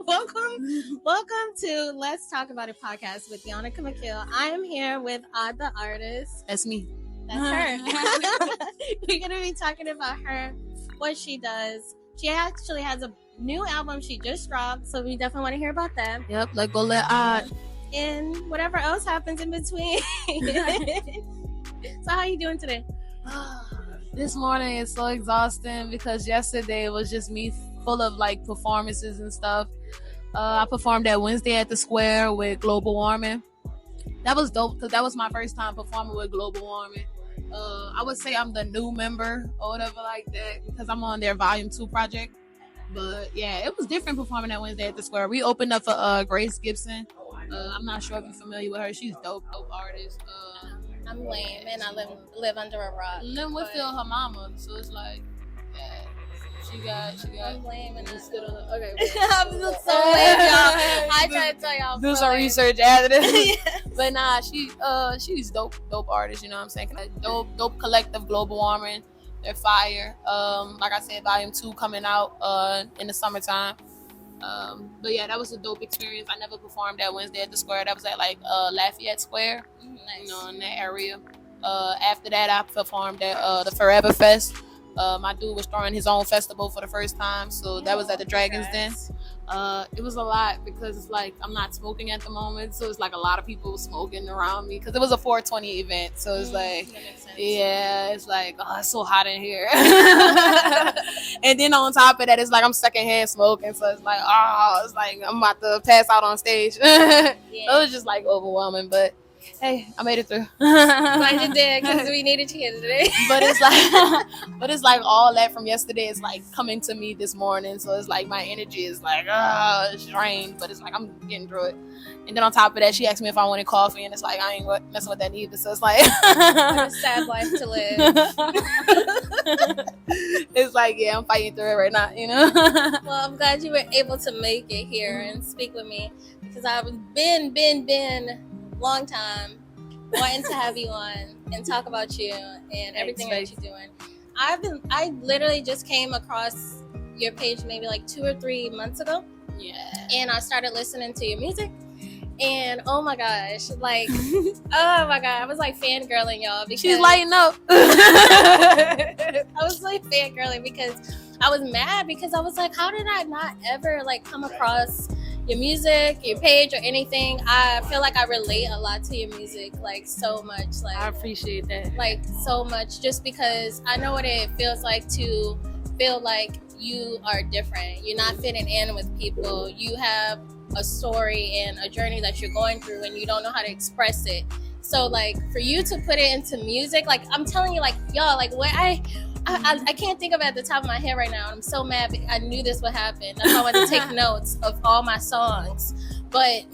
Welcome to Let's Talk About It podcast with Yannicka McKill. I am here with Odd the Artist. That's me. That's her. We're going to be talking about her, what she does. She actually has a new album she just dropped, so we definitely want to hear about that. Yep, like go let Odd. And whatever else happens in between. So how you doing today? This morning is so exhausting because yesterday was just me full of like performances and stuff. I performed that Wednesday at the Square with Global Warming. That was dope because that was my first time performing with Global Warming. I would say I'm the new member or whatever like that because I'm on their Volume 2 project. But yeah, it was different performing that Wednesday at the Square. We opened up for Grace Gibson. I'm not sure if you're familiar with her. She's dope artist. I'm lame and I live under a rock. Lynn Whitfield, her mama, so it's like, yeah, she got. I'm lame and Okay. I'm so lame, y'all. I try to tell y'all. Do some research after this. Yes. But nah, she's dope artist. You know what I'm saying? Dope collective, Global Warming. They're fire. Like I said, Volume 2 coming out in the summertime. But yeah, that was a dope experience. I never performed that Wednesday at the Square. That was at like Lafayette Square, Nice. You know, in that area. After that, I performed at the Forever Fest. My dude was throwing his own festival for the first time, so that was at the Dragon's Den. It was a lot because it's like I'm not smoking at the moment, so it's like a lot of people smoking around me because it was a 420 event. So it's like, yeah, it's like, oh, it's so hot in here. And then on top of that, it's like I'm secondhand smoking, so it's like, oh, it's like I'm about to pass out on stage. It was just like overwhelming, but hey, I made it through. Glad you did because we needed you here today. But it's like all that from yesterday is like coming to me this morning. So it's like my energy is like, it's drained, but it's like I'm getting through it. And then on top of that, she asked me if I wanted coffee, and it's like I ain't messing with that either. So it's like What a sad life to live. It's like, yeah, I'm fighting through it right now, you know. Well, I'm glad you were able to make it here and speak with me because I've been long time wanting to have you on and talk about you and everything that you're doing. I literally just came across your page maybe like 2 or 3 months ago. Yeah. And I started listening to your music. And oh my gosh, like, oh my God, I was like fangirling, y'all. Because She's lighting up. I was like fangirling because I was mad because I was like, how did I not ever like come across your music, your page, or anything? I feel like I relate a lot to your music, like so much. Like I appreciate that. Like so much, just because I know what it feels like to feel like you are different. You're not fitting in with people. You have a story and a journey that you're going through, and you don't know how to express it. So, like, for you to put it into music, like, I'm telling you, like, y'all, like, what I can't think of it at the top of my head right now. I'm so mad. I knew this would happen. That's why I wanted to take notes of all my songs. But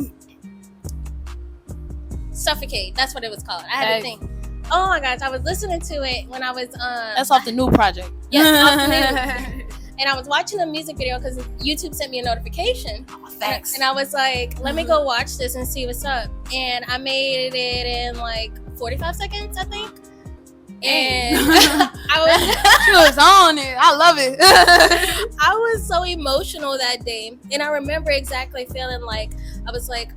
Suffocate, that's what it was called. I had to think. Oh my gosh, I was listening to it when I was That's off the new project. Yes, off the new. And I was watching the music video because YouTube sent me a notification. Thanks. And I was like, let me go watch this and see what's up. And I made it in like 45 seconds, I think. And she was on it. I love it. I was so emotional that day. And I remember exactly feeling like, I was like,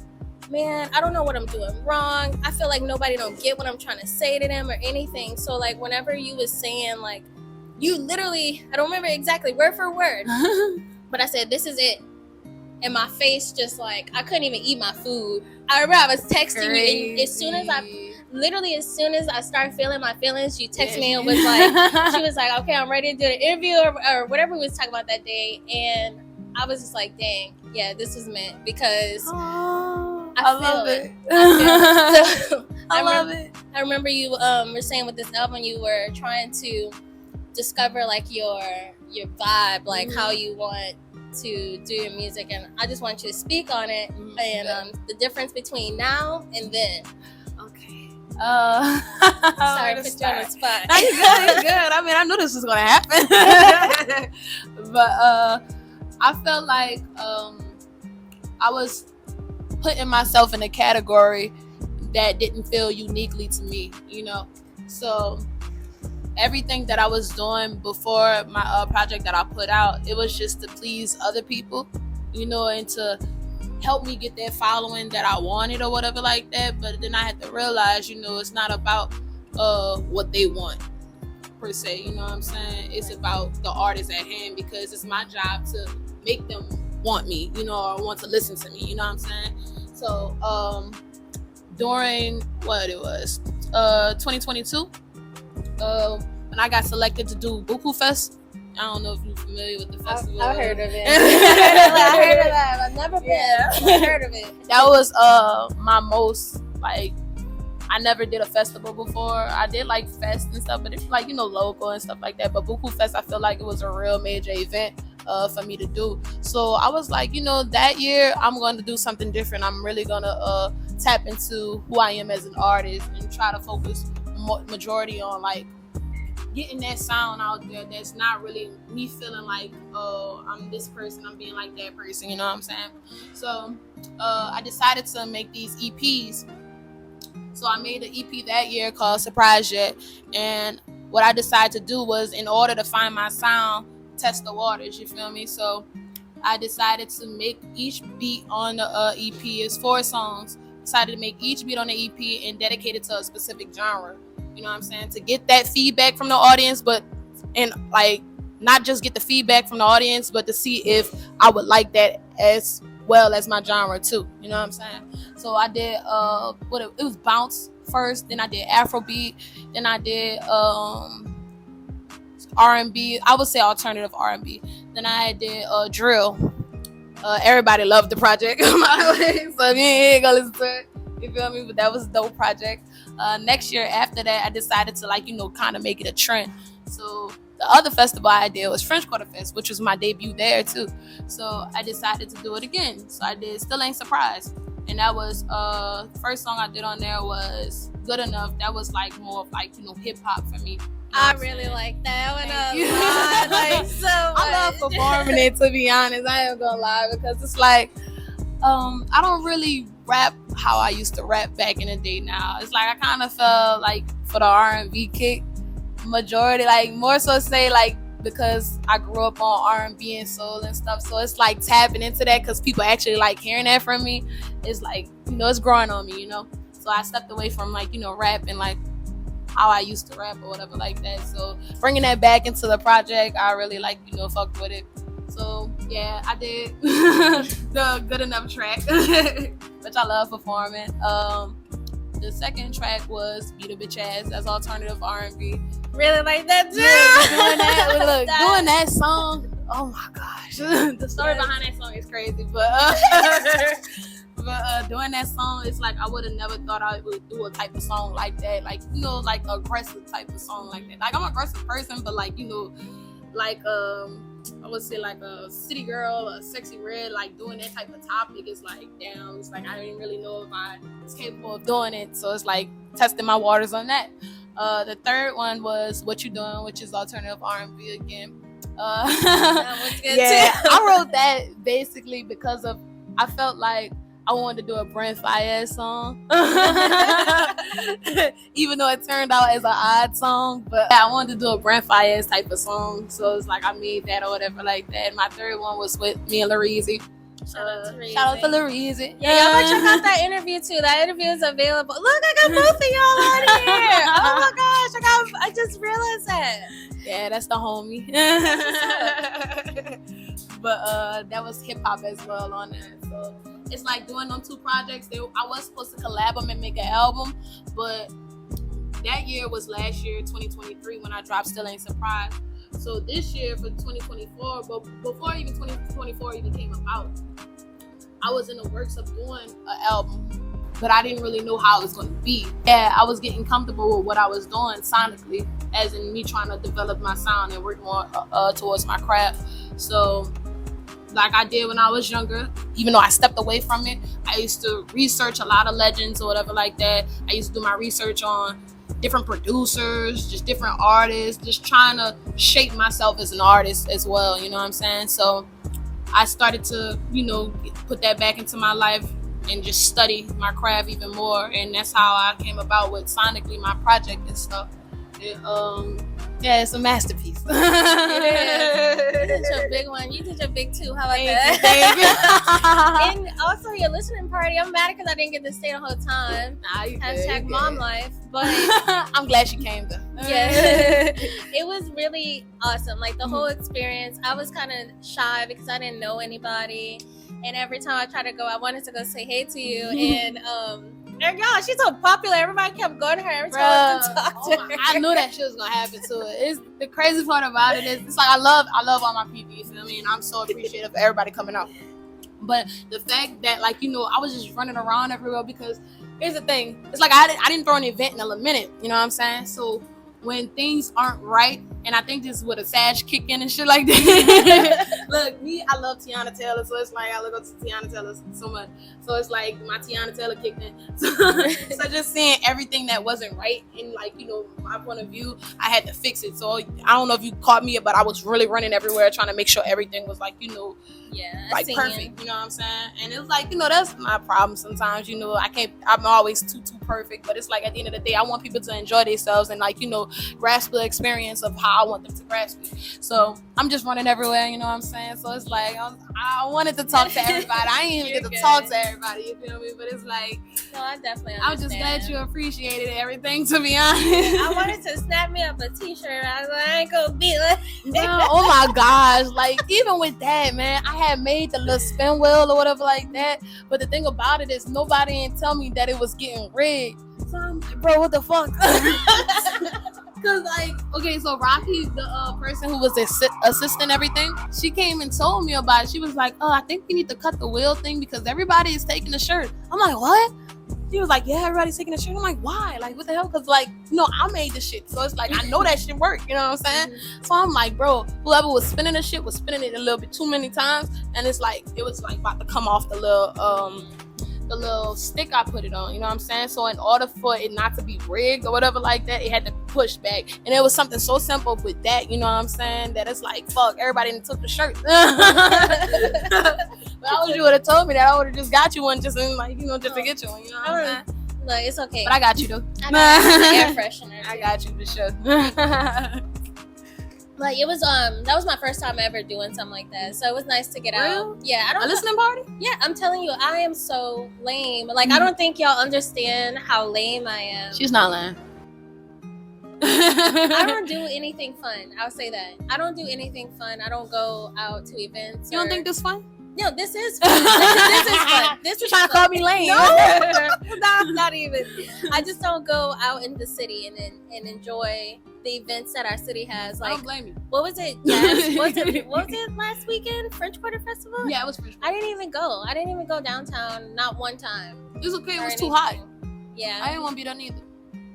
man, I don't know what I'm doing wrong. I feel like nobody don't get what I'm trying to say to them or anything. So like whenever you was saying like, you literally, I don't remember exactly word for word, but I said, this is it. And my face just like, I couldn't even eat my food. I remember I was texting you, and as soon as I started feeling my feelings, you texted me and was like, she was like, okay, I'm ready to do the interview or whatever we was talking about that day. And I was just like, dang, yeah, this was meant because I love it. I love it. I remember you were saying with this album, you were trying to discover like your vibe, like how you want to do your music, and I just want you to speak on it and the difference between now and then. Okay. Sorry to put you on the spot. No, you're good. I mean, I knew this was gonna happen. But I felt like I was putting myself in a category that didn't feel uniquely to me, you know. So everything that I was doing before my project that I put out, it was just to please other people. and to help me get that following that I wanted or whatever like that. But then I had to realize, it's not about what they want per se, you know what I'm saying? It's about the artist at hand, because it's my job to make them want me, or want to listen to me, you know what I'm saying? So during what it was 2022, when I got selected to do Buku Fest. I don't know if you're familiar with the festival. I've heard of it. I heard of that. I've never been. I've heard of it. That was my most, like, I never did a festival before. I did like fest and stuff, but it's like, local and stuff like that. But Buku Fest, I feel like it was a real major event for me to do. So I was like, that year I'm going to do something different. I'm really going to tap into who I am as an artist and try to focus majority on like getting that sound out there that's not really me feeling like, oh, I'm this person, I'm being like that person, you know what I'm saying? So I decided to make these EPs. So I made an EP that year called Surprise Jet. And what I decided to do was, in order to find my sound, test the waters, you feel me? So I decided to make each beat on the EP is 4 songs. Decided to make each beat on the EP and dedicate it to a specific genre. You know what I'm saying? To get that feedback from the audience, and like not just get the feedback from the audience, but to see if I would like that as well as my genre too. You know what I'm saying? So I did it was bounce first, then I did Afrobeat, then I did R&B. I would say alternative R&B. Then I did drill. Everybody loved the project, so you ain't gonna listen to it. You feel me? But that was a dope project. Next year after that, I decided to kind of make it a trend. So the other festival I did was French Quarter Fest, which was my debut there too. So I decided to do it again. So I did Still Ain't Surprised. And that was the first song I did on there was Good Enough. That was like more of like, hip hop for me. I really like that one a lot. Like, so much. I love performing it, to be honest. I ain't gonna lie, because it's like I don't really rap how I used to rap back in the day now. It's like I kind of felt like for the R&B kick majority, like more so say like because I grew up on R&B and soul and stuff, so it's like tapping into that because people actually like hearing that from me. It's like, it's growing on me, so I stepped away from like, rap and like how I used to rap or whatever like that. So bringing that back into the project, I really like, fucked with it. So yeah, I did the Good Enough track, which I love performing. The second track was Beat a Bitch Ass. That's alternative R&B. Really like that too. Yeah, doing that song. Oh my gosh, the story behind that song is crazy, but doing that song, it's like I would have never thought I would do a type of song like that, like like aggressive type of song like that. Like I'm an aggressive person, but like like I would say like a City Girl, a Sexy Red, like doing that type of topic is like, damn, it's like I didn't really know if I was capable of doing it, so it's like testing my waters on that. The third one was What You Doing, which is alternative R&B again. That was good yeah, too. I wrote that basically because of I felt like I wanted to do a Brent Faiyaz song, even though it turned out as an odd song. But I wanted to do a Brent Faiyaz type of song, so it's like I made that or whatever like that. My third one was with me and Lareezy. Shout out to Lareezy. Yeah, y'all go check out that interview too. That interview is available. Look, I got both of y'all on here. Oh my gosh, I just realized that. Yeah, that's the homie. But that was hip hop as well on that. So it's like doing them 2 projects. I was supposed to collab them and make an album, but that year was last year, 2023, when I dropped Still Ain't Surprised. So this year for 2024, but before even 2024 even came about, I was in the works of doing an album, but I didn't really know how it was going to be. Yeah, I was getting comfortable with what I was doing sonically, as in me trying to develop my sound and work more towards my craft. So like I did when I was younger, even though I stepped away from it, I used to research a lot of legends or whatever like that. I used to do my research on different producers, just different artists, just trying to shape myself as an artist as well, you know what I'm saying? So I started to, put that back into my life and just study my craft even more. And that's how I came about with Sonically, my project and stuff. Yeah, it's a masterpiece. It is. You did your big one. You did your big two. How about Thank you. that? And also your listening party. I'm mad because I didn't get to stay the whole time. Nah, you Hashtag good, mom good. life. But I'm glad she came though. yeah, it was really awesome. Like the whole experience. I was kind of shy because I didn't know anybody, and every time I tried to go, I wanted to go say hey to you. And y'all, she's so popular. Everybody kept going to her every time I went to talk to her. I knew that shit was gonna happen to it. It's the crazy part about it is it's like I love all my people. You feel me? And I'm so appreciative of everybody coming out. But the fact that like I was just running around everywhere because here's the thing. It's like I didn't throw an event in a minute. You know what I'm saying? So when things aren't right, and I think this is what a Sag kick in and shit like that. Look, I love Tiana Taylor, so it's like I look up to Tiana Taylor so much. So it's like my Tiana Taylor kicked in. So just seeing everything that wasn't right in like, my point of view, I had to fix it. So I don't know if you caught me, but I was really running everywhere trying to make sure everything was like, yeah, like perfect. You know what I'm saying? And it's like, that's my problem sometimes. I'm always too perfect, but it's like at the end of the day, I want people to enjoy themselves and like, grasp the experience of how I want them to grasp it. So I'm just running everywhere, you know what I'm saying? So it's like I wanted to talk to everybody. I ain't even get to talk to everybody, you feel me? But it's like, no, I definitely understand. I'm just glad you appreciated everything, to be honest. I wanted to snap me up a t-shirt. I was like, I ain't gonna be like oh my gosh, like even with that, man, I had made the little spin wheel or whatever like that, but the thing about it is nobody didn't tell me that it was getting rigged. So I'm like, bro, what the fuck? Cause like, okay, so Rocky, the person who was assisting everything, she came and told me about it. She was like, I think we need to cut the wheel thing because everybody is taking the shirt. I'm like, what? She was like, yeah, everybody's taking the shirt. I'm like, why? Like, what the hell? Cause like, I made the shit. So it's like, I know that shit worked. You know what I'm saying? Mm-hmm. So I'm like, bro, whoever was spinning the shit was spinning it a little bit too many times. And it's like, it was like about to come off the little stick I put it on, you know what I'm saying? So in order for it not to be rigged or whatever like that, it had to push back. And it was something so simple with that, you know what I'm saying? That it's like, fuck, everybody done took the shirt. But I wish you would have told me that. I would have just got you one just in like, just to get you one, you know what I'm saying? Look, it's okay. But I got you though. I got air freshener. I got you for sure. Like it was that was my first time ever doing something like that, so it was nice to get out. Yeah, a listening party. Yeah, I'm telling you, I am so lame. Like I don't think y'all understand how lame I am. She's not lying. I don't do anything fun. I'll say that. I don't do anything fun. I don't go out to events. You don't think this fun? No, this is fun. This is fun. This is trying to call me lame. No, not even. I just don't go out in the city and enjoy the events that our city has. Like, I don't blame you. What was it? Yes. What was it last weekend? French Quarter Festival? Yeah, it was French Quarter. I didn't even go downtown. Not one time. It was okay. It was too hot. Yeah. I didn't want to be there neither.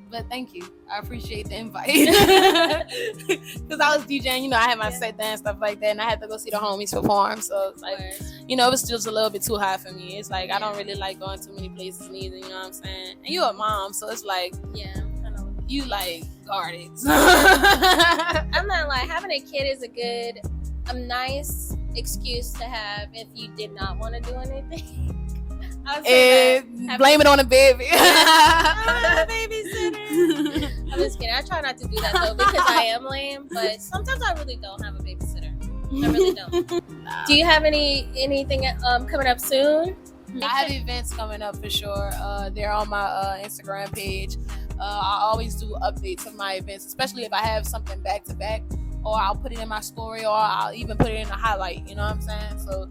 But thank you. I appreciate the invite. Because I was DJing, I had my set there and stuff like that. And I had to go see the homies perform. So it's like, it was just a little bit too high for me. It's like, I don't really like going to many places neither, you know what I'm saying? And you're a mom, so it's like, yeah, I know. You like guarded. I'm not like, having a kid is a nice excuse to have if you did not want to do anything. Blame it on the baby. I'm a babysitter. I'm just kidding. I try not to do that though because I am lame, but sometimes I really don't have a babysitter. I really don't. Nah. Do you have anything coming up soon? I have events coming up for sure. They're on my Instagram page. I always do updates of my events, especially if I have something back to back, or I'll put it in my story, or I'll even put it in a highlight. You know what I'm saying? So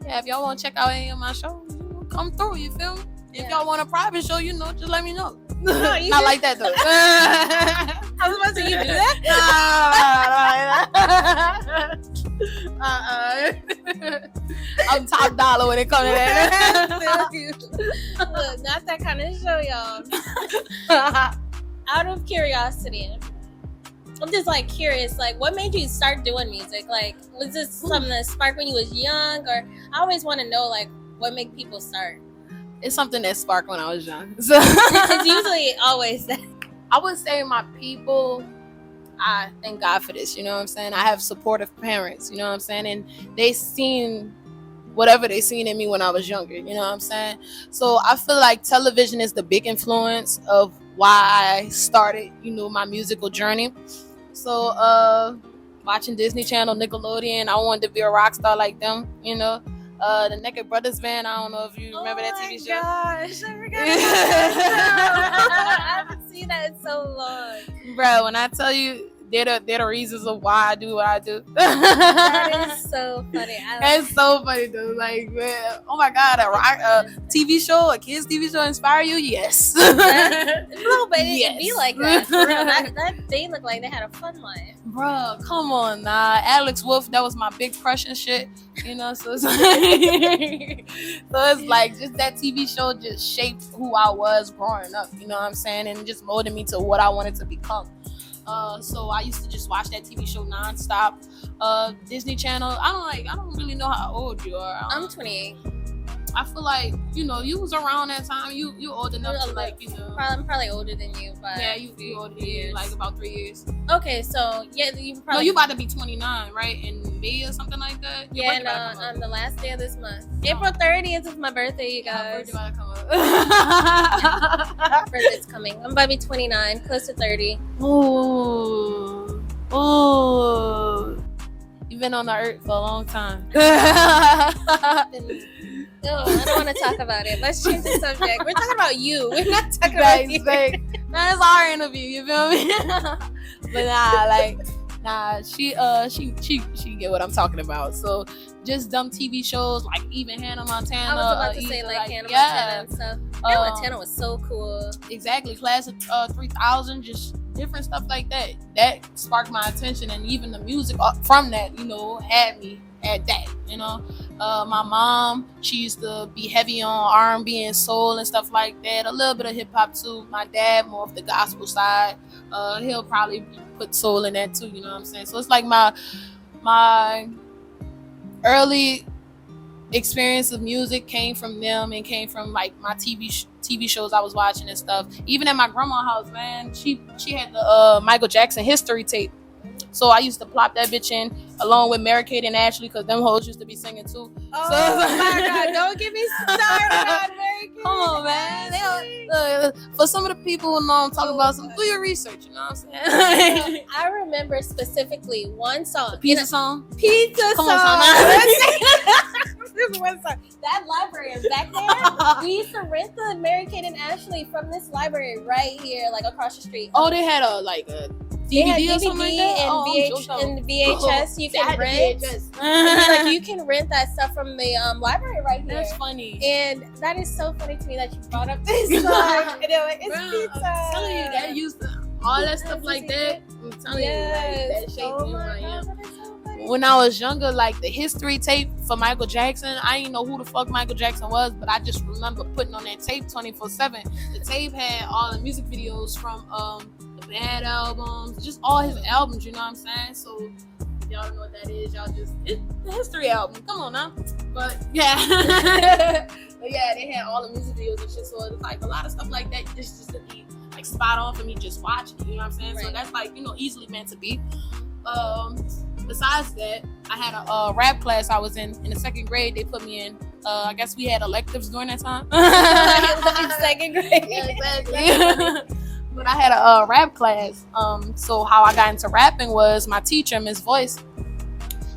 yeah, if y'all want to check out any of my shows, come through. You feel me? Yeah. If y'all want a private show, just let me know. No, not like that though. I was about to say, you do that? I'm top dollar when it comes to that. Look, not that kind of show, y'all. Out of curiosity, I'm just like curious, like what made you start doing music? Like, was this something that sparked when you was young, or I always want to know like what make people start? It's something that sparked when I was young. So it's usually always that. I would say my people, I thank God for this, you know what I'm saying? I have supportive parents, you know what I'm saying? And they seen whatever they seen in me when I was younger, you know what I'm saying? So I feel like television is the big influence of why I started, my musical journey. So watching Disney Channel, Nickelodeon, I wanted to be a rock star like them, you know. The Naked Brothers band, I don't know if you remember that TV show. Oh my gosh, I forgot about that show. I haven't seen that in so long. Bro, when I tell you, they're the reasons of why I do what I do. That is so funny. It's so funny though. Like, man, oh my God, a TV show, a kids TV show inspire you? Yes. No, but it can be like that. For real. That they look like they had a fun life. Bro, come on, nah. Alex Wolf, that was my big crush and shit. You know, so it's like just that TV show just shaped who I was growing up. You know what I'm saying? And it just molded me to what I wanted to become. So I used to just watch that TV show nonstop. Disney Channel. I don't really know how old you are. I'm 28. I feel like, you know, you was around that time. You old enough to, like, you know. I'm probably older than you, but yeah, you older than me, like about 3 years. Okay, so yeah, you probably. No, you about to be 29, right? In May or something like that. Yeah, and on the last day of this month, April 30th is my birthday, you guys. My birthday about to come up. Birthday's coming. I'm about to be 29, close to 30. Ooh. You've been on the earth for a long time. I don't want to talk about it. Let's change the subject. We're talking about you. We're not talking about you. That's our interview. You feel me? But she get what I'm talking about. So just dumb TV shows like even Hannah Montana. I was about to say like Hannah Montana and stuff. Hannah Montana was so cool. Exactly, Class of 3000, just different stuff like that. That sparked my attention, and even the music from that, you know, had me at that. You know, my mom, she used to be heavy on R&B and soul and stuff like that. A little bit of hip hop too. My dad more of the gospel side. He'll probably put soul in that too. You know what I'm saying? So it's like my early experience of music came from them and came from like my TV shows I was watching and stuff. Even at my grandma's house, man, she had the Michael Jackson history tape. So I used to plop that bitch in along with Mary Kate and Ashley, because them hoes used to be singing too. Oh my God, don't get me started on Mary Kate. Come on, man. For some of the people who know I'm talking about, do your research, you know what I'm saying? I remember specifically one song. Pizza song? Pizza Come song. on, This one song. That library is back there. We used to rent the Mary Kate and Ashley from this library right here, like across the street. Oh, they had a DVD or something like that? And VHS you can rent. Like you can rent that stuff from the library right here. That's funny. And that is so funny to me that you brought up this song. It's pizza. I'm telling you, that used to all that stuff like that. I'm telling you, like, that shaped me who I am. When I was younger, like the history tape for Michael Jackson, I didn't know who the fuck Michael Jackson was, but I just remember putting on that tape 24/7. The tape had all the music videos from the Bad albums, just all his albums, you know what I'm saying? So if y'all don't know what that is, y'all just, it's the history album. Come on now. But yeah. But yeah, they had all the music videos and shit, so it's like a lot of stuff like that just to be like spot on for me just watching it, you know what I'm saying? Right. So that's like, you know, easily meant to be. Besides that, I had a rap class I was in the second grade. They put me in. I guess we had electives during that time. In second grade. Yeah, exactly. But I had a rap class. So how I got into rapping was my teacher, Miss Voice.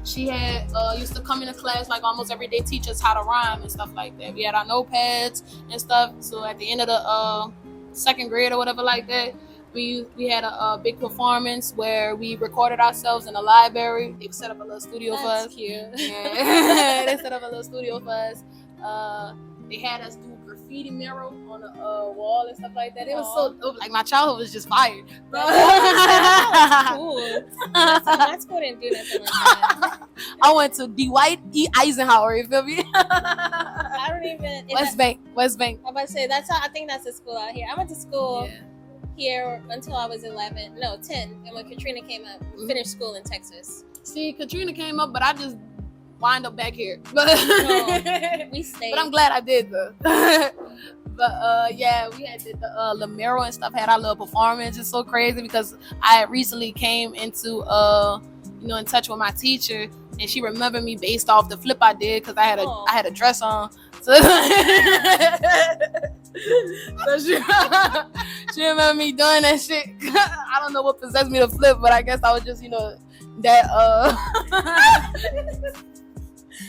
She had used to come into class like almost every day, teach us how to rhyme and stuff like that. We had our notepads and stuff. So at the end of the second grade or whatever like that, we had a big performance where we recorded ourselves in a library. They set up a little studio for us. That's cute. Yeah. They set up a little studio for us. They had us do graffiti mural on the wall and stuff like that. It was so dope. Like my childhood was just fire. That's cool. My school didn't do nothing like that. I went to Dwight E. Eisenhower. You feel me? I don't even. West Bank. I'm about to say I think that's a school out here. I went to school. Yeah. Here until I was 10, and when Katrina came up, finished school in Texas. See, Katrina came up, but I just wind up back here. No, we stayed. But I'm glad I did though. But yeah, we had the Lamero and stuff, had our little performance. It's so crazy because I recently came into in touch with my teacher, and she remembered me based off the flip I did because I had a dress on. So, she She remember me doing that shit. I don't know what possessed me to flip, but I guess I was just, you know, that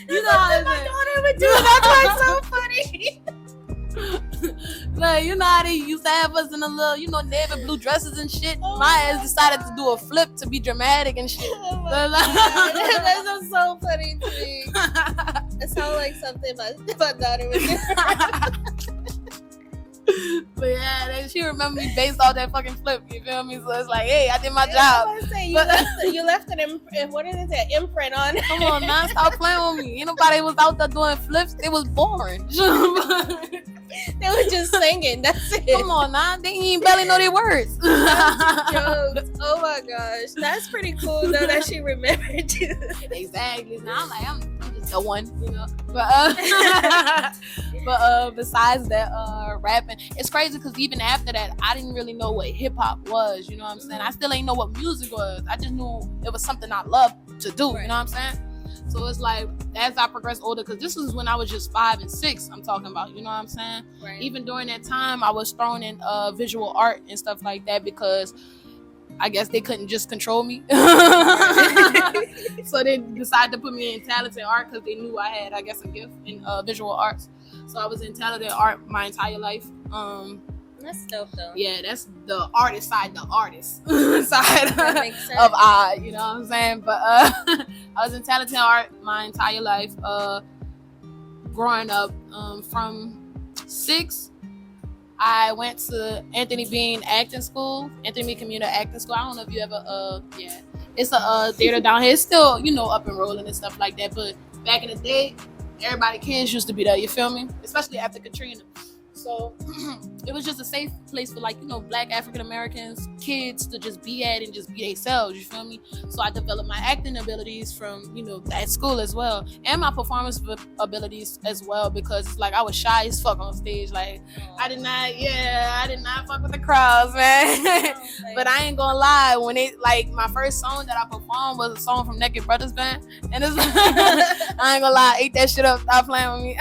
you know how my daughter would do it. That's why it's so funny. Like, you know how they used to have us in the little, you know, navy blue dresses and shit. Oh my ass decided to do a flip to be dramatic and shit. Oh my God. That's so funny to me. It sounds like something my daughter would do. But yeah, she remember me based off that fucking flip. You feel me? So it's like, hey, I did my I job. was gonna say, you left an what is it? An imprint on it. Come on, man, stop playing with me. Ain't nobody was out there doing flips. It was boring. They were just singing. That's it. Come on, now they ain't barely know their words. Jokes. Oh my gosh, that's pretty cool though that she remembered you. Exactly. Now I'm like, I'm just the one, you know. But besides that, rapping, it's crazy because even after that, I didn't really know what hip hop was. You know what I'm saying? I still ain't know what music was. I just knew it was something I loved to do. Right. You know what I'm saying? So it's like, as I progressed older, because this was when I was just 5 and 6, I'm talking about, you know what I'm saying? Right. Even during that time, I was thrown in visual art and stuff like that because I guess they couldn't just control me. So they decided to put me in talented art because they knew I had, I guess, a gift in visual arts. So I was in talented art my entire life. That's dope though. Yeah, that's the artist side, the artist side That makes sense. of I, you know what I'm saying? But I was in talented art my entire life. Growing up, from 6, I went to Anthony Bean Acting School, Anthony Bean Community Acting School. I don't know if you ever, it's a theater down here. It's still, you know, up and rolling and stuff like that. But back in the day, everybody kids used to be there. You feel me? Especially after Katrina. So it was just a safe place for, like, you know, Black African Americans, kids to just be at and just be themselves, you feel me? So I developed my acting abilities from, you know, at school as well, and my performance abilities as well, because it's like I was shy as fuck on stage. Like, I did not fuck with the crowds, man. But I ain't gonna lie, when it, like, my first song that I performed was a song from Naked Brothers Band, and it's I ain't gonna lie, I ate that shit up, stop playing with me.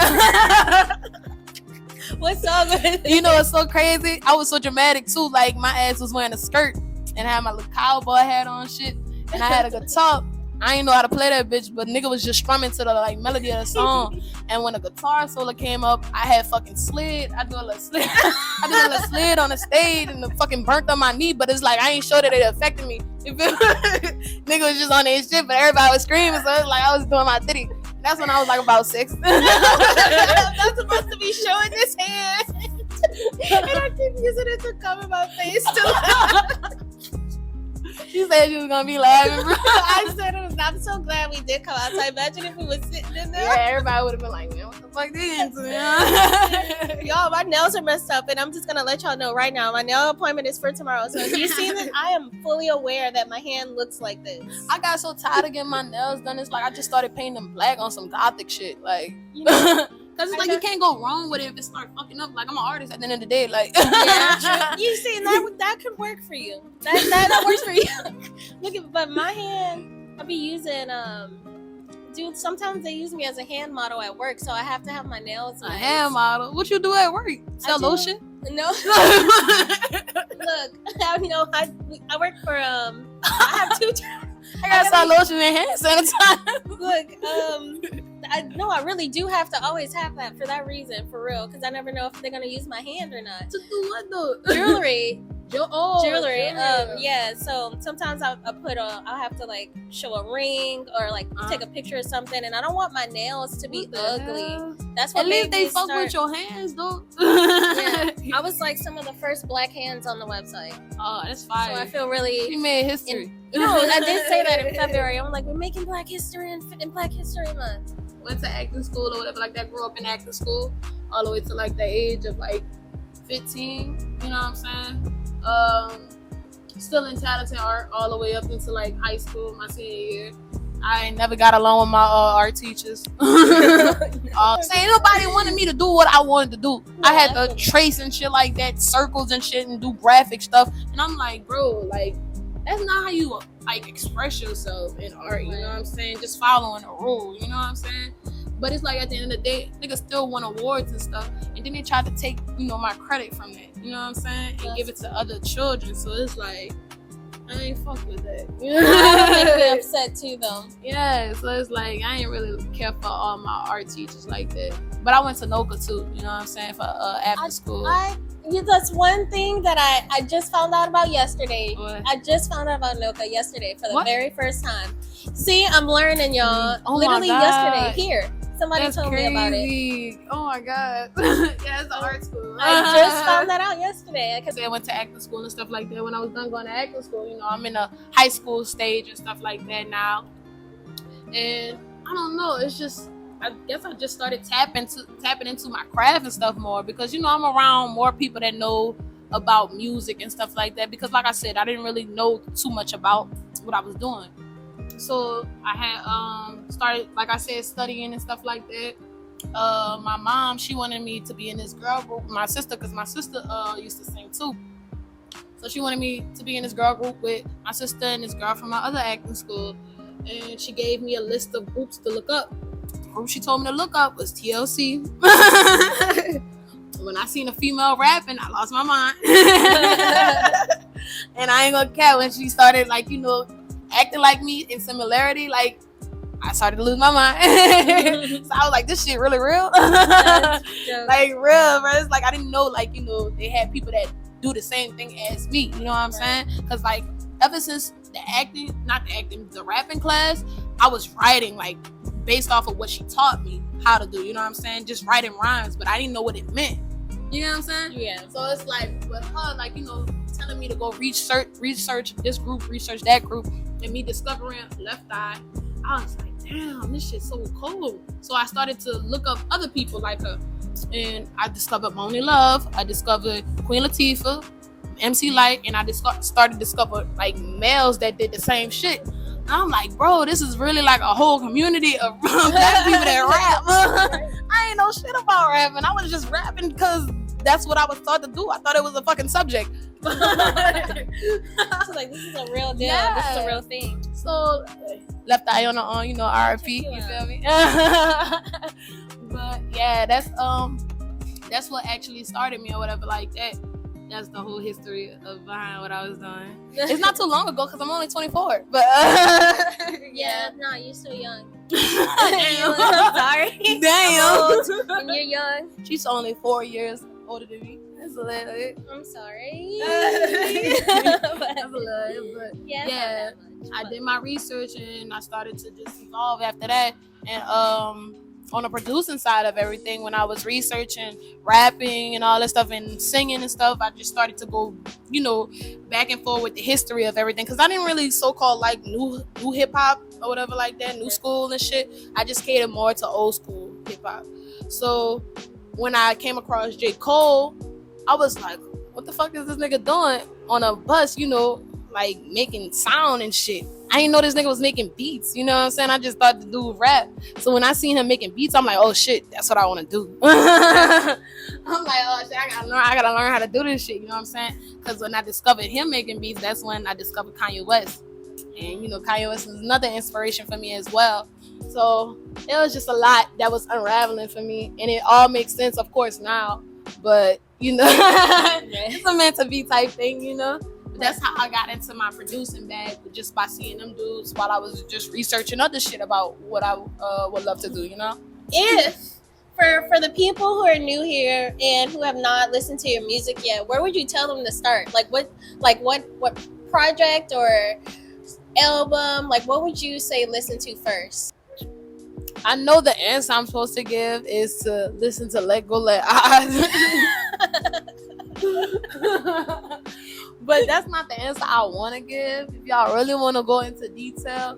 What song was it? You know, it's so crazy. I was so dramatic too. Like, my ass was wearing a skirt and I had my little cowboy hat on shit, and I had a guitar. I ain't know how to play that bitch, but nigga was just strumming to the, like, melody of the song. And when the guitar solo came up, I had fucking slid. I did a little slid. I did a little slid on the stage and the fucking burnt on my knee. But it's like, I ain't sure that it affected me. You feel me? Nigga was just on their shit, but everybody was screaming, so it's like I was doing my titty. That's when I was like about 6. I'm not supposed to be showing this hand. And I keep using it to cover my face too. She said she was gonna be laughing, bro. I said it was. I'm so glad we did come outside. Imagine if we was sitting in there. Yeah, everybody would have been like, man, what the fuck they into? Y'all, my nails are messed up, and I'm just gonna let y'all know right now. My nail appointment is for tomorrow. So if you see this, I am fully aware that my hand looks like this. I got so tired of getting my nails done. It's like I just started painting them black on some gothic shit, like, You know, because it's like you can't go wrong with it if it start fucking up. Like, I'm an artist at the end of the day, like. yeah, you see, that could work for you. That works for you. Look at, but my hand, I be using dude. Sometimes they use me as a hand model at work, so I have to have my nails. A hand model. What you do at work? Sell lotion? No. Look, I know I work for I have 2 jobs. I gotta sell lotion and hand sanitizer. Look, I really do have to always have that for that reason, for real, because I never know if they're gonna use my hand or not. To do what though? Jewelry. Jewelry. Jewelry. Yeah. So sometimes I'll have to, like, show a ring or, like, take a picture of something, and I don't want my nails to be ugly. Hell? That's what At made least they me fuck start. with your hands, though. Yeah. I was like some of the first black hands on the website, Oh, that's so fire. I feel really. You made history. No, I did say that in February. I'm like, we're making Black History in Black History Month. Went to acting school or whatever like that. Grew up in acting school all the way to, like, the age of, like, 15. You know what I'm saying? Still in talented art all the way up into, like, high school, my senior year. I ain't never got along with my art teachers. Saying nobody wanted me to do what I wanted to do. I had to trace and shit like that, circles and shit, and do graphic stuff. And I'm like, bro, like, that's not how you, like, express yourself in art. You know what I'm saying? Just following a rule. You know what I'm saying? But it's like at the end of the day, niggas still won awards and stuff. And then they tried to take, my credit from that. You know what I'm saying? And give it to other children. So it's like, I ain't fuck with that. That would make me upset too, though. Yeah, so it's like I ain't really care for all my art teachers like that. But I went to NOCA too, you know what I'm saying, for after school. That's one thing that I just found out about yesterday. What? I just found out about NOCA yesterday for the What? very first time. See, I'm learning, y'all. Oh my Literally God. yesterday here. Somebody That's told crazy. me about it. Oh my God. Yeah, it's an art school. I just found that out yesterday. I went to acting school and stuff like that. When I was done going to acting school, I'm in a high school stage and stuff like that now. And I don't know, it's just, I guess I just started tapping into my craft and stuff more because, I'm around more people that know about music and stuff like that. Because like I said, I didn't really know too much about what I was doing. So I had started, like I said, studying and stuff like that. My mom, she wanted me to be in this girl group with my sister because my sister used to sing too. So she wanted me to be in this girl group with my sister and this girl from my other acting school. And she gave me a list of groups to look up. The group she told me to look up was TLC. When I seen a female rapping, I lost my mind. And I ain't gonna care when she started, acting like me in similarity, I started to lose my mind. So I was like, this shit really real? Like, real, bro. It's like, I didn't know, they had people that do the same thing as me. You know what I'm saying? Because, ever since the rapping class, I was writing, based off of what she taught me how to do. You know what I'm saying? Just writing rhymes, but I didn't know what it meant. You know what I'm saying? Yeah. So it's like, with her, telling me to go research this group, research that group, and me discovering Left Eye, I was like, damn, this shit's so cool. So I started to look up other people like her. And I discovered Monie Love. I discovered Queen Latifah, MC Lyte, and I started discovering males that did the same shit. And I'm like, bro, this is really a whole community of black people that rap. I ain't know shit about rapping. I was just rapping because that's what I was taught to do. I thought it was a fucking subject. I was like, this is a real deal. Yeah. This is a real thing. So Left Eye on the RIP. You feel me? But yeah, that's what actually started me or whatever like that. That's the whole history of behind what I was doing. It's not too long ago because I'm only 24. But yeah, no, you're so young. Damn. I'm sorry. Damn. I'm old, and you're young. She's only 4 years older than me. That's a little. I'm sorry. That's a little. But Yeah. I did my research and I started to just evolve after that. And on the producing side of everything, when I was researching rapping and all that stuff and singing and stuff, I just started to go, back and forth with the history of everything. Because I didn't really so-called new hip hop or whatever like that, new school and shit. I just catered more to old school hip hop. So when I came across J. Cole, I was like, what the fuck is this nigga doing on a bus, making sound and shit. I didn't know this nigga was making beats, you know what I'm saying? I just thought the dude would rap. So when I seen him making beats, I'm like, oh shit, that's what I want to do. I'm like, oh shit, I gotta learn how to do this shit, you know what I'm saying? Because when I discovered him making beats, that's when I discovered Kanye West. And Kanye West was another inspiration for me as well. So it was just a lot that was unraveling for me. And it all makes sense, of course, now. But, it's a meant to be type thing, But that's how I got into my producing bag, just by seeing them dudes while I was just researching other shit about what I would love to do, If for the people who are new here and who have not listened to your music yet, where would you tell them to start? What project or album? What would you say listen to first? I know the answer I'm supposed to give is to listen to Let Go Let Eyes. But that's not the answer I want to give. If y'all really want to go into detail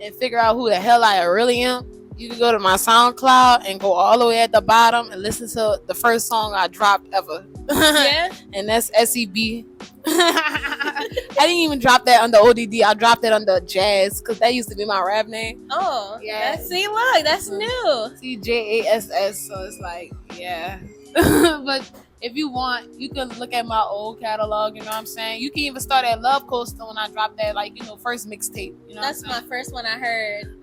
and figure out who the hell I really am, you can go to my SoundCloud and go all the way at the bottom and listen to the first song I dropped ever. Yeah. And that's SEB. I didn't even drop that under ODD. I dropped it under Jazz because that used to be my rap name. Oh, yeah. See, look, that's new. CJASS. So it's like, yeah. But if you want, you can look at my old catalog. You know what I'm saying? You can even start at Love Coaster when I dropped that, like, you know, first mixtape. You know, That's my first one I heard.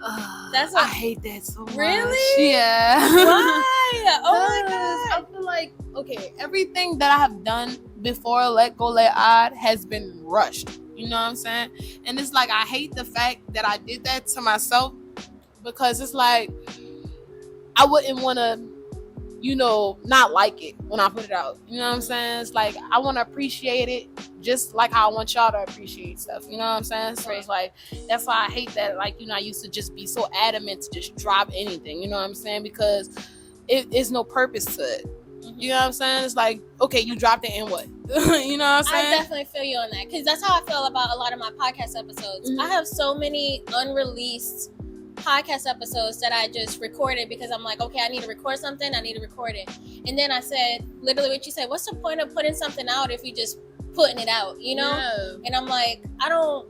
That's I hate that so much. Really? Yeah. Why? Oh my god. I feel like, okay, everything that I have done before Let Go Let Odd has been rushed. You know what I'm saying? And it's like, I hate the fact that I did that to myself, because it's like, I wouldn't want to, you know, not like it when I put it out. You know what I'm saying? It's like, I want to appreciate it just like how I want y'all to appreciate stuff. You know what I'm saying? So it's like, that's why I hate that, like, you know, I used to just be so adamant to just drop anything. You know what I'm saying? Because it's no purpose to it. You know what I'm saying? It's like, okay, you dropped it and what? You know what I'm saying? I definitely feel you on that, because that's how I feel about a lot of my podcast episodes. I have so many unreleased podcast episodes that I just recorded because I'm like, okay, I need to record something, I need to record it. And then I said, literally what you said, what's the point of putting something out if you just putting it out, you know? Yeah. And I'm like, I don't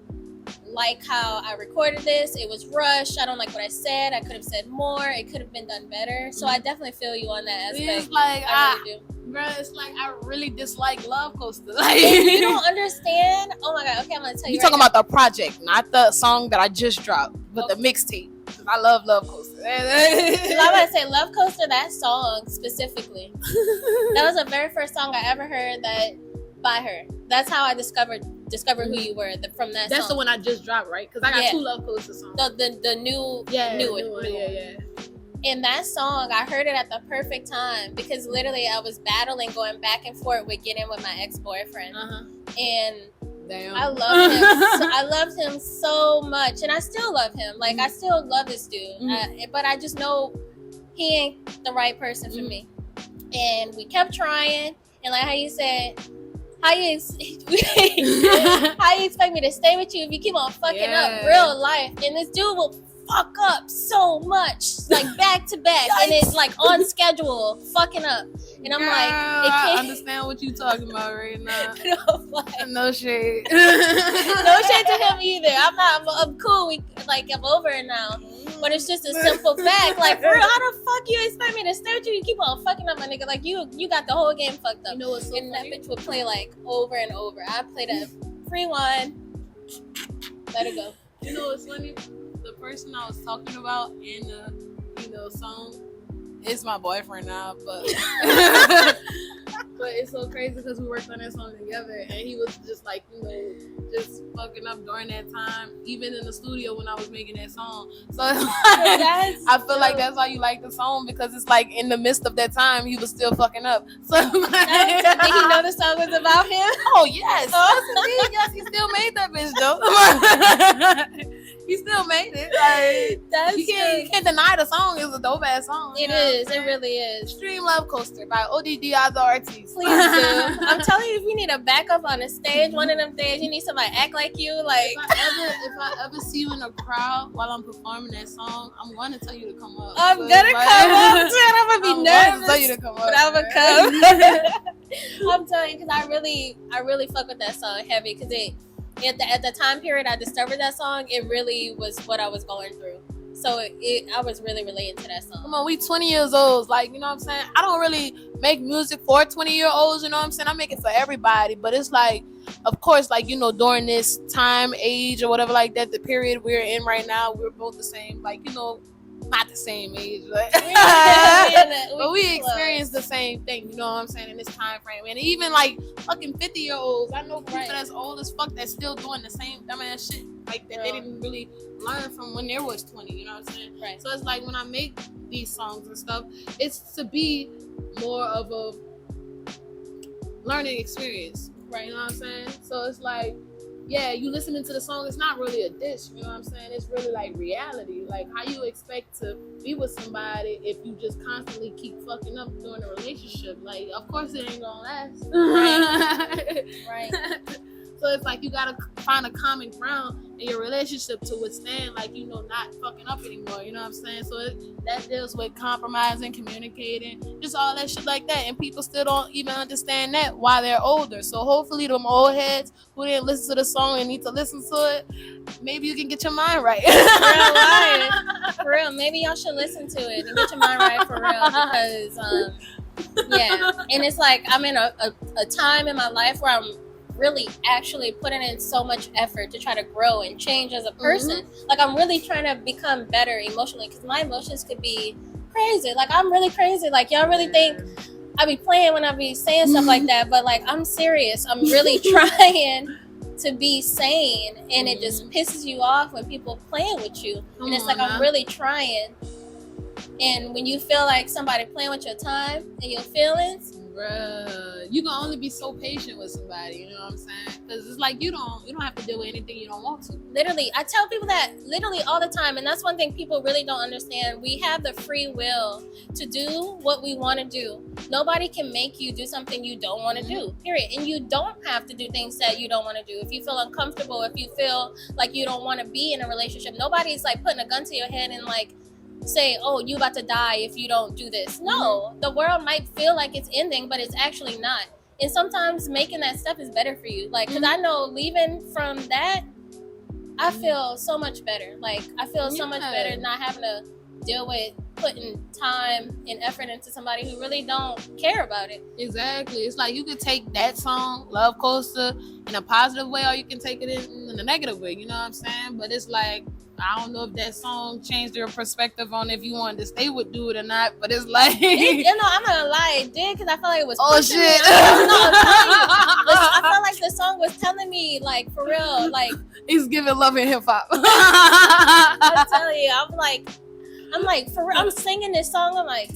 like how I recorded this. It was rushed. I don't like what I said. I could have said more. It could have been done better. So I definitely feel you on that aspect. It's like, I really do. Bruh, it's like, I really dislike Love Coaster. Like, You don't understand? Oh my god. Okay, I'm gonna tell you. You talking about the project, not the song that I just dropped, but the mixtape. I love Love Coaster. I'm gonna say Love Coaster, that song specifically. That was the very first song I ever heard that by her. That's how I discovered who you were from that. That's song. the one I just dropped, right? Because I got two Love Coaster songs. The new one. Yeah. In that song, I heard it at the perfect time because literally I was battling, going back and forth with getting with my ex-boyfriend, and damn, I loved him. I loved him so much, and I still love him. Like I still love this dude, but I just know he ain't the right person for me. And we kept trying, and like how you said, how you expect me to stay with you if you keep on fucking up real life? And this dude will fuck up so much, like back to back, and it's like on schedule, fucking up. And I'm like, I understand what you talking about right now. No shade. No shade to him either. I'm cool. I'm over it now. But it's just a simple fact. Like, for real, how the fuck you expect me to stay with you? You keep on fucking up, my nigga. Like, you got the whole game fucked up. You know what's so and funny? That bitch would play like over and over. I played a rewind. Let it go. You know what's funny? The person I was talking about in the song is my boyfriend now, but but it's so crazy because we worked on that song together, and he was just like, just fucking up during that time, even in the studio when I was making that song. So I feel like that's why you like the song, because it's like in the midst of that time he was still fucking up. So did he know the song was about him? Oh yes, yes, he still made that bitch though. He still made it. Like, you can't deny the song is a dope ass song. It is. It really is. Stream Love Coaster by ODD Other Artists. Please do. I'm telling you, if you need a backup on a stage, one of them days, you need somebody to act like you. Like, if I ever see you in a crowd while I'm performing that song, I'm going to tell you to come up. I'm gonna come up. I'm gonna be nervous. Tell you to come up, but I'm gonna come. I'm telling you, because I really fuck with that song heavy, because at the time period I discovered that song, it really was what I was going through. So I was really relating to that song. Come on, we 20 years old. Like, you know what I'm saying? I don't really make music for 20-year-olds, you know what I'm saying? I make it for everybody. But it's like, of course, like, during this time, age, or whatever like that, the period we're in right now, we're both the same. Like, not the same age, but we experience the same thing, you know what I'm saying, in this time frame. And even like fucking 50-year-olds, I know people that's old as fuck that's still doing the same dumbass shit like that they didn't really learn from when they was 20, you know what I'm saying? Right. So it's like when I make these songs and stuff, it's to be more of a learning experience, right? You know what I'm saying? So it's like, yeah, you listening to the song, it's not really a diss, you know what I'm saying? It's really like reality. Like, how you expect to be with somebody if you just constantly keep fucking up during a relationship? Like, of course it ain't gonna last. Right. So it's like you gotta find a common ground in your relationship to withstand, like, not fucking up anymore, you know what I'm saying? So that deals with compromising, communicating, just all that shit like that. And people still don't even understand that while they're older. So hopefully them old heads who didn't listen to the song and need to listen to it, maybe you can get your mind right. For real, maybe y'all should listen to it and get your mind right for real, because Yeah, and it's like I'm in a time in my life where I'm really actually putting in so much effort to try to grow and change as a person. Like I'm really trying to become better emotionally because my emotions could be crazy. Like I'm really crazy. Like y'all really think I be playing when I be saying stuff like that, but like I'm serious. I'm really trying to be sane, and it just pisses you off when people playing with you. And it's like I'm really trying. And when you feel like somebody playing with your time and your feelings, bruh, you can only be so patient with somebody. You know what I'm saying? Because it's like you don't have to deal with anything you don't want to. Literally, I tell people that literally all the time, and that's one thing people really don't understand. We have the free will to do what we want to do. Nobody can make you do something you don't want to do, period. And you don't have to do things that you don't want to do. If you feel uncomfortable, if you feel like you don't want to be in a relationship, nobody's like putting a gun to your head and like say, oh, you about to die if you don't do this. No, the world might feel like it's ending, but it's actually not. And sometimes making that step is better for you. Like, because I know leaving from that, I feel so much better. Like, I feel so much better not having to deal with putting time and effort into somebody who really don't care about it. Exactly. It's like you can take that song, Love Coaster, in a positive way, or you can take it in a negative way. You know what I'm saying? But it's like, I don't know if that song changed your perspective on if you wanted to stay with dude or not, but it's like you know, I'm not gonna lie, it did, because I felt like it was shit. Me. I felt like the song was telling me, like, for real, like it's giving love and hip hop. I'm telling you, I'm like, for real, I'm singing this song, I'm like,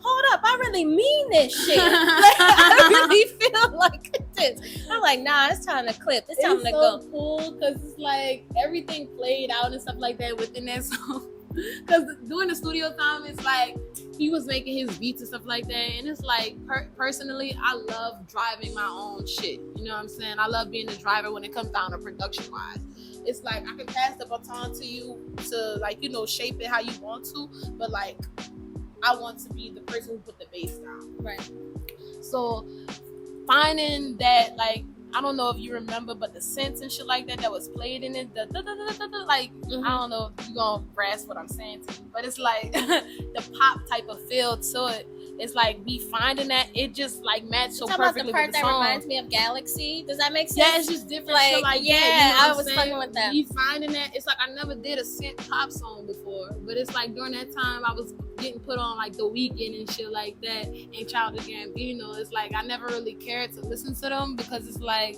hold up, I really mean this shit. Like, I really feel like this. I'm like, nah, it's time to clip. It's time to go. It's so cool because it's like everything played out and stuff like that within that song. Because during the studio time, it's like he was making his beats and stuff like that. And it's like, personally, I love driving my own shit. You know what I'm saying? I love being the driver when it comes down to production-wise. It's like I can pass the baton to you to, like, you know, shape it how you want to. But, like, I want to be the person who put the bass down. Right. So finding that, like, I don't know if you remember, but the synths and shit like that was played in it, like, I don't know if you're gonna grasp what I'm saying to you, but it's like the pop type of feel to it. It's like me finding that, it just like matched so perfectly about the part with the that song. reminds me of Galaxy. Does that make sense? Yeah, it's just different. Like, shit like yeah, that, you know I was fucking with that. Me finding that, it's like I never did a synth pop song before, but it's like during that time I was getting put on like The Weeknd and shit like that, and Childish Gambino. It's like I never really cared to listen to them because it's like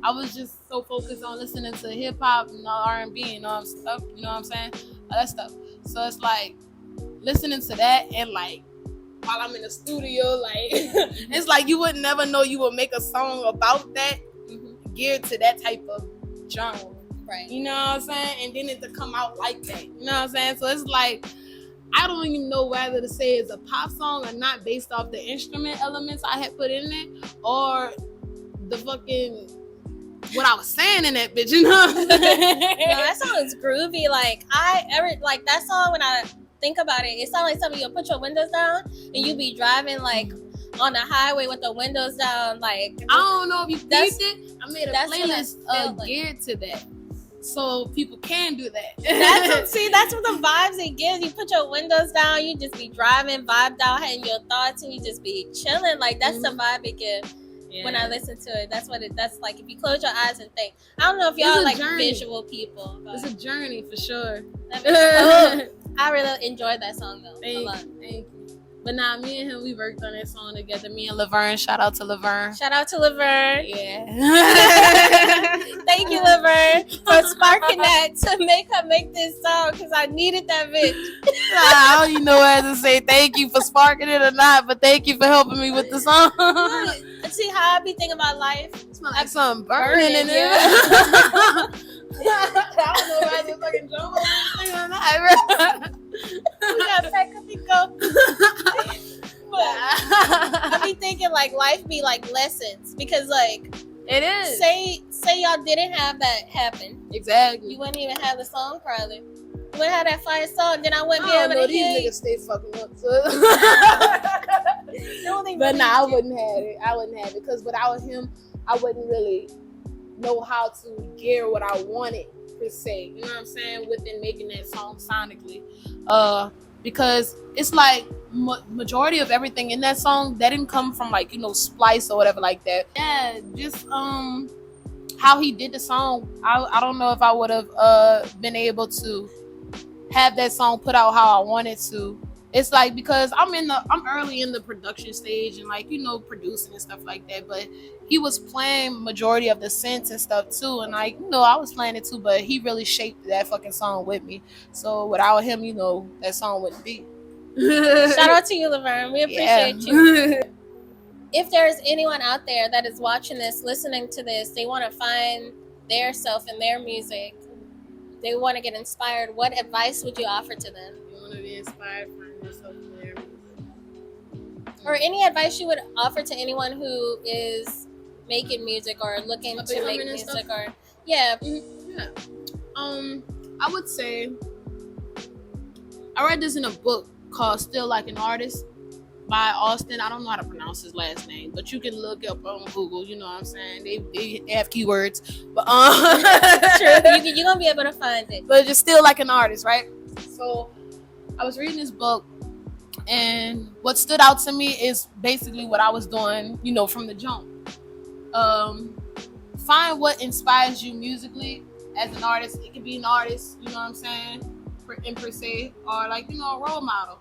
I was just so focused on listening to hip hop and R&B and all stuff. You know what I'm saying? All that stuff. So it's like listening to that and like while I'm in the studio, like it's like you would never know you would make a song about that geared to that type of genre. Right. You know what I'm saying? And then it to come out like that. You know what I'm saying? So it's like I don't even know whether to say it's a pop song or not based off the instrument elements I had put in it or the fucking what I was saying in that bitch, you know? No, that song is groovy. Like like that song, when I think about it, it sounds like something you'll put your windows down and you be driving like on the highway with the windows down. Like I don't know if you peeped it. I made a playlist geared to that. So people can do that. That's what the vibes it gives. You put your windows down, you just be driving, vibed out, having your thoughts, and you just be chilling. Like that's the vibe it gives. Yeah. When I listen to it, that's like. If you close your eyes and think, I don't know if y'all like visual people. But it's a journey for sure. I really enjoyed that song though. Thank you. But nah, me and him, we worked on that song together. Me and Laverne. Shout out to Laverne. Yeah. Thank you, Laverne, for sparking that to make her make this song because I needed that bitch. I don't even know whether to say thank you for sparking it or not, but thank you for helping me with the song. See how I be thinking about life? It smells like something burning in it. I don't know why this fucking drum or not. We gotta pack up and go. But I be thinking like life be like lessons because like it is. Say y'all didn't have that happen. Exactly. You wouldn't even have the song probably. You wouldn't have that fire song, then I wouldn't be able to hear these niggas stay fucking up. So. But nah, I wouldn't have it because without him, I wouldn't really know how to gear what I wanted per se. You know what I'm saying? Within making that song sonically. because it's like majority of everything in that song that didn't come from like, you know, Splice or whatever like that. Yeah, just how he did the song, I don't know if I would have been able to have that song put out how I wanted to. It's like, because I'm early in the production stage and like, you know, producing and stuff like that, but he was playing majority of the synths and stuff too, and like, you know, I was playing it too, but he really shaped that fucking song with me. So without him, you know, that song wouldn't be. Shout out to you, Laverne. We appreciate you. If there's anyone out there that is watching this, listening to this, they want to find their self in their music, they want to get inspired, what advice would you offer to them? You want to be inspired, find yourself in their music. Or any advice you would offer to anyone who is making music or looking to make music, or yeah. I would say, I read this in a book called Still Like an Artist by Austin. I don't know how to pronounce his last name, but you can look up on Google, you know what I'm saying? They have keywords. But true. You're gonna be able to find it. But just Still Like an Artist, right? So I was reading this book, and what stood out to me is basically what I was doing, you know, from the jump. Find what inspires you musically as an artist. It could be an artist, you know what I'm saying, per se, or like, you know, a role model.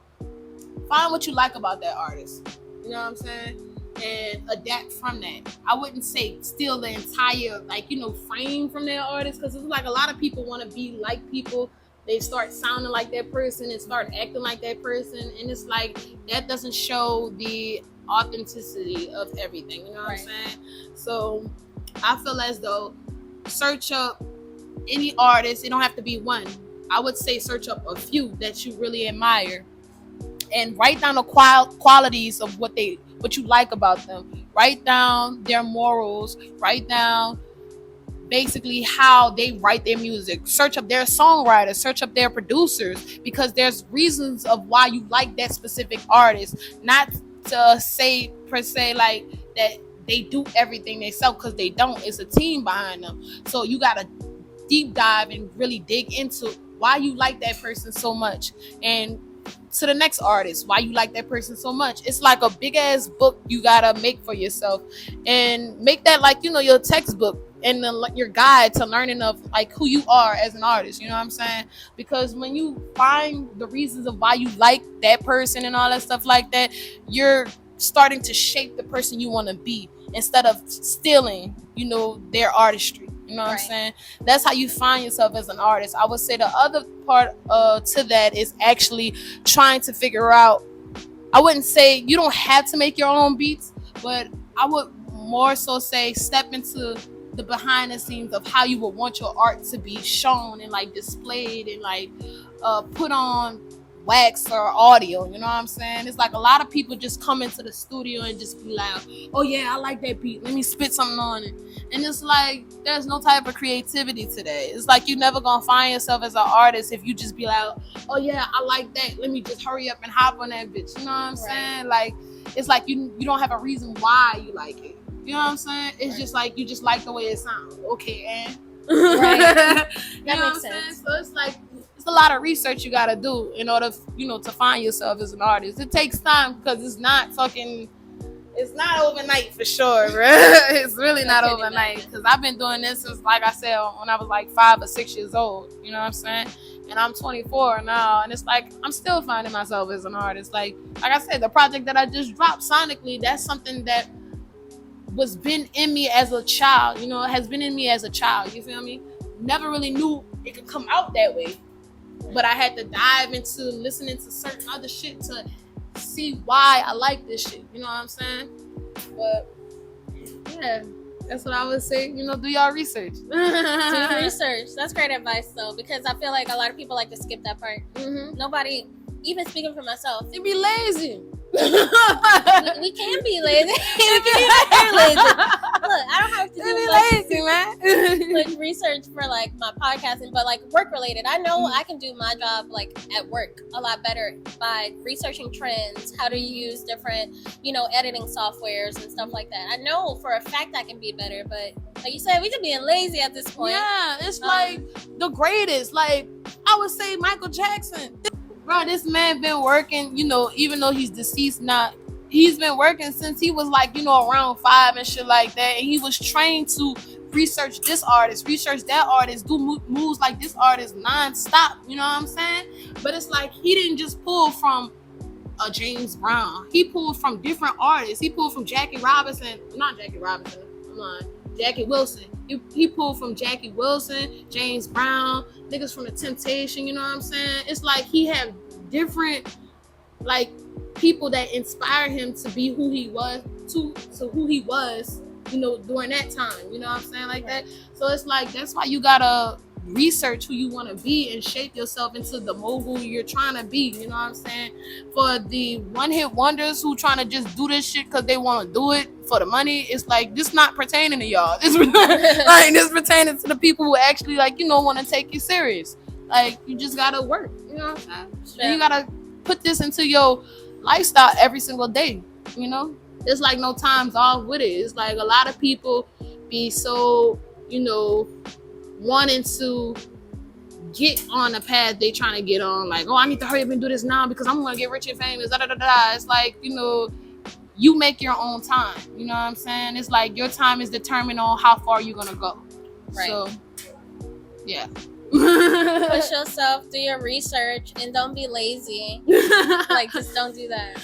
Find what you like about that artist, you know what I'm saying, and adapt from that. I wouldn't say steal the entire, like, you know, frame from that artist, because it's like a lot of people want to be like people. They start sounding like that person and start acting like that person, and it's like that doesn't show the authenticity of everything, you know what I'm saying? So I feel as though search up any artist. It don't have to be one. I would say search up a few that you really admire, and write down the qualities of what you like about them. Write down their morals. Write down basically how they write their music. Search up their songwriters. Search up their producers, because there's reasons of why you like that specific artist. Not to say per se like that they do everything themselves, because they don't. It's a team behind them. So you gotta deep dive and really dig into why you like that person so much, and to the next artist, why you like that person so much. It's like a big ass book you gotta make for yourself, and make that like, you know, your textbook and your guide to learning of like who you are as an artist, you know what I'm saying? Because when you find the reasons of why you like that person and all that stuff like that, you're starting to shape the person you want to be, instead of stealing, you know, their artistry. You know what I'm saying? That's how you find yourself as an artist. I would say the other part to that is actually trying to figure out, I wouldn't say you don't have to make your own beats, but I would more so say step into the behind the scenes of how you would want your art to be shown and like displayed and like put on wax or audio, you know what I'm saying? It's like a lot of people just come into the studio and just be like, oh yeah, I like that beat, let me spit something on it. And it's like there's no type of creativity today. It's like you never gonna find yourself as an artist if you just be like, oh yeah, I like that, let me just hurry up and hop on that bitch, you know what I'm saying? Like it's like you don't have a reason why you like it, you know what I'm saying? It's just like you just like the way it sounds. Okay, and that makes sense. So it's like a lot of research you gotta do in order, you know, to find yourself as an artist. It takes time, because it's not overnight for sure, bro. It's really not overnight, because I've been doing this since, like I said, when I was like 5 or 6 years old, you know what I'm saying? And I'm 24 now, and it's like I'm still finding myself as an artist. Like I said, the project that I just dropped sonically, that's something that was been in me as a child, you know, it has been in me as a child, you feel me? Never really knew it could come out that way, but I had to dive into listening to certain other shit to see why I like this shit, you know what I'm saying? But yeah, that's what I would say, you know, do y'all research. Do research. That's great advice though, because I feel like a lot of people like to skip that part. Nobody, even speaking for myself, they be lazy. we can be lazy. We can be very lazy. Look, I don't have to do like research for like my podcasting, but like work related. I know I can do my job like at work a lot better by researching trends, how to use different, you know, editing softwares and stuff like that. I know for a fact I can be better, but like you said, we just being lazy at this point. Yeah, it's like the greatest. Like I would say Michael Jackson. bro, this man been working, even though he's deceased now, he's been working since he was like, around 5 and shit like that. And he was trained to research this artist, research that artist, do moves like this artist non-stop. You know what I'm saying? But it's like he didn't just pull from a James Brown. He pulled from different artists. He pulled from Jackie Wilson. He pulled from Jackie Wilson, James Brown, niggas from The Temptation. You know what I'm saying? It's like he had different like people that inspired him to be who he was, to who he was, during that time. You know what I'm saying? Like that. So it's like that's why you gotta research who you want to be and shape yourself into the mogul you're trying to be. You know what I'm saying? For the one-hit wonders who trying to just do this shit because they want to do it for the money, it's like this not pertaining to y'all. This pertaining to the people who actually want to take you serious. Like you just gotta work. You know what I'm saying? And you gotta put this into your lifestyle every single day. There's like no times off with it. It's like a lot of people be so wanting to get on the path they trying to get on, like, oh, I need to hurry up and do this now because I'm gonna get rich and famous. It's like, you make your own time. You know what I'm saying? It's like your time is determined on how far you're gonna go. Right. So, yeah. Push yourself, do your research, and don't be lazy. Like, just don't do that.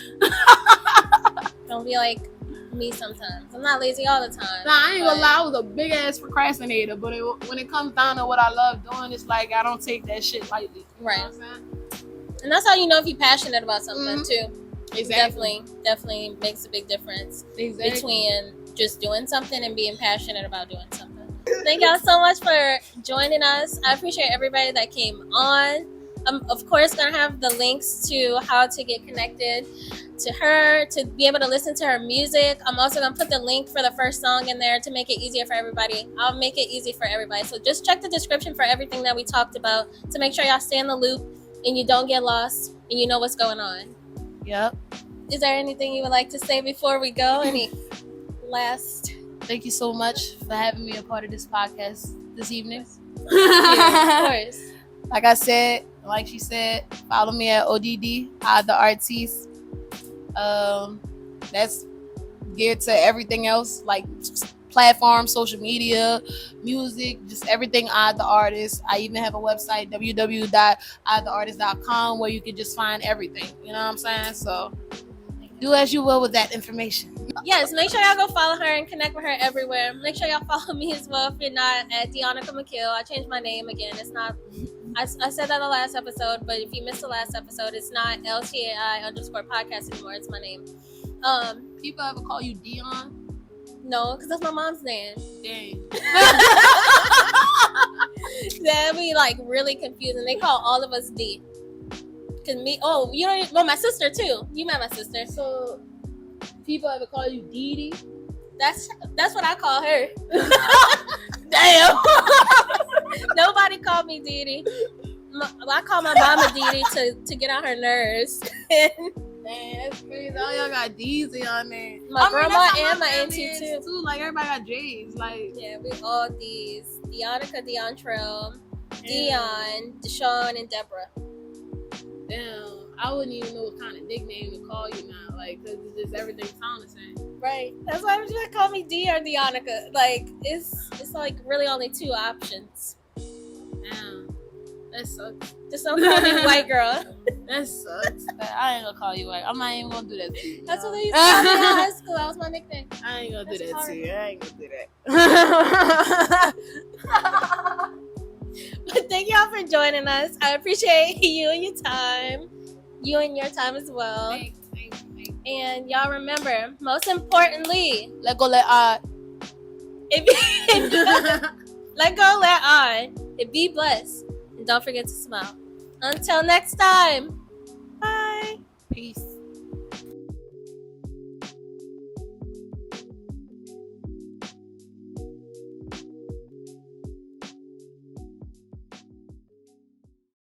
Don't be like me sometimes. I'm not lazy all the time. Nah, I ain't gonna lie, I was a big ass procrastinator, but when it comes down to what I love doing, it's like I don't take that shit lightly. Right. You know what I'm saying? And that's how you know if you're passionate about something too. Exactly. Definitely makes a big difference between just doing something and being passionate about doing something. Thank y'all so much for joining us. I appreciate everybody that came on. I'm of course gonna have the links to how to get connected to her, to be able to listen to her music. I'm also gonna put the link for the first song in there to make it easier for everybody. I'll make it easy for everybody. So just check the description for everything that we talked about to make sure y'all stay in the loop and you don't get lost and you know what's going on. Yep. Is there anything you would like to say before we go? Any last? Thank you so much for having me a part of this podcast this evening. Yeah, of course. Like I said, like she said, follow me at ODD, the Artiste. That's geared to everything else, like platforms, social media, music, just everything the Artist. I even have a website, www.theartist.com, where you can just find everything. You know what I'm saying? So do as you will with that information. Yes, make sure y'all go follow her and connect with her everywhere. Make sure y'all follow me as well if you're not at Deonica McKill. I changed my name again. It's not, I said that in the last episode, but if you missed the last episode, it's not LTAI_podcast anymore. It's my name. People ever call you Dion? No, because that's my mom's name. Dang. That'd be like really confusing. They call all of us D. Cause you don't. Well, my sister too. You met my sister. So people ever call you Dee Dee? That's what I call her. Damn. Nobody called me Dee Dee. I call my mama Dee Dee to get on her nerves. Man, that's crazy. All y'all got D's in y'all name. My grandma and my auntie too. Like everybody got J's. Like yeah, we all D's. Deonica, Deontrell, Dion, Deshawn, and Deborah. Damn, I wouldn't even know what kind of nickname to call you now, like, cause it's just everything sounds the same. Right. That's why I'm just gonna call me D or Deonica. Like it's like really only two options. Damn, that sucks. Just don't call me white girl. That sucks. I ain't gonna call you white. I'm not even gonna do that to you. That's what they used to call me in high school. That was my nickname. I ain't gonna do that to you. I ain't gonna do that. But thank y'all for joining us. I appreciate you and your time. You and your time as well. Thanks. And y'all remember, most importantly, let go, let on. Let go, let on. And be blessed. And don't forget to smile. Until next time. Bye. Peace.